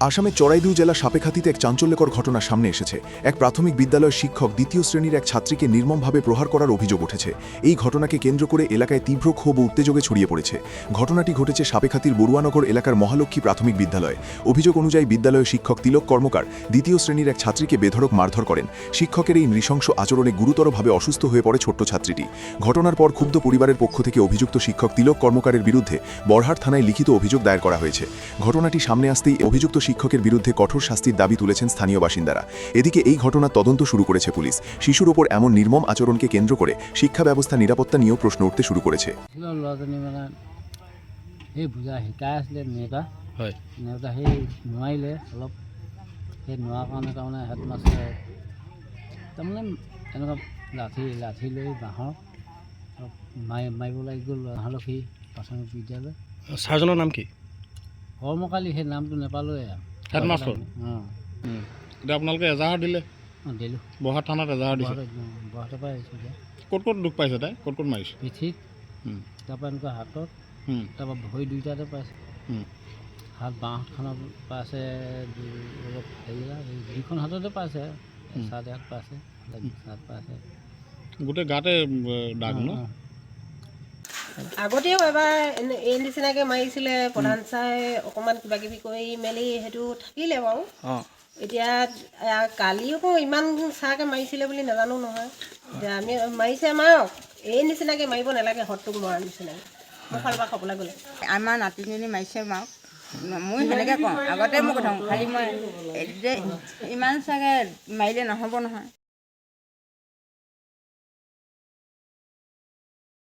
আসামের চড়াইদউ জেলা সাপেখাতিতে এক চাঞ্চল্যকর ঘটনা সামনে এসেছে। এক প্রাথমিক বিদ্যালয়ের শিক্ষক দ্বিতীয় শ্রেণীর এক ছাত্রীকে নির্মমভাবে প্রহার করার অভিযোগ উঠেছে। এই ঘটনাকে কেন্দ্র করে এলাকায় তীব্র ক্ষোভ ও উত্তেজনা ছড়িয়ে পড়েছে। ঘটনাটি ঘটেছে সাপেখাতির বড়ুয়ানগর এলাকার মহালক্ষ্মী প্রাথমিক বিদ্যালয়ে। অভিযোগ অনুযায়ী বিদ্যালয়ের শিক্ষক তিলক কর্মকার দ্বিতীয় শ্রেণীর এক ছাত্রীকে বেধড়ক মারধর করেন। শিক্ষকের এই নৃশংস আচরণে গুরুতরভাবে অসুস্থ হয়ে পড়ে ছোট্ট ছাত্রীটি। ঘটনার পর ক্ষুব্ধ পরিবারের পক্ষ থেকে অভিযুক্ত শিক্ষক তিলক কর্মকারের বিরুদ্ধে বরহাট থানায় লিখিত অভিযোগ দায়ের করা হয়েছে। ঘটনাটি সামনে আসতেই অভিযুক্ত শিক্ষকের বিরুদ্ধে কঠোর শাস্তির দাবি তুলেছেন স্থানীয় বাসিন্দারা। এদিকে এই ঘটনার তদন্ত শুরু করেছে পুলিশ। শিশুর ওপর এমন নির্মম আচরণকে কেন্দ্র করে শিক্ষা ব্যবস্থা নিরাপত্তা নিয়েও প্রশ্ন উঠতে শুরু করেছে। লাঠি লৈ বাঁহৰ মাৰিব লাগি গ'ল মহালক্ষ্মী প্ৰাথমিক বিদ্যালয়। ছাৰজনৰ নাম কি? কৰ্মকালী, সেই নামটো নাপালোৱে। হেডমাষ্টৰ। এতিয়া আপোনালোকে এজাহাৰ দিলে? দিলোঁ। বৰহাট থানাত এজাহাৰ দিছে? বৰহাটৰ পৰা আহিছোঁ এতিয়া। ক'ত ক'ত দুখ পাইছে তাই? ক'ত ক'ত মাৰিছে? পিঠিত, তাৰপৰা এনেকুৱা হাতত, তাৰপৰা ভৰি দুইটাতে পাইছে। হাত বাঁহখনৰ পাইছে, অলপ হেৰিয়া দুইখন হাততে পাইছে, চাৰ্ট হাত পাইছে, হাত পাইছে, গোটেই গাতে দাগ ন? আগতেও এবাৰ এই নিচিনাকৈ মাৰিছিলে। প্ৰধান ছাৰে অকণমান কিবা কিবি কৰি মেলি সেইটো থাকিলে বাৰু। এতিয়া কালি আকৌ ইমান ছাৰকৈ মাৰিছিলে বুলি নাজানো নহয়। এতিয়া আমি মাৰিছে মাৰক, এই নিচিনাকৈ মাৰিব নালাগে, হতটোক মৰাৰ নিচিনাকৈ মোৰ ফালৰ পৰা খাবলৈ গ'লে। আমাৰ নাতিজনী মাৰিছে মাৰক, মই সেনেকৈ কওঁ। আগতে মোক ধওঁ, খালি মই যে ইমান চাগে মাৰিলে নহ'ব নহয়।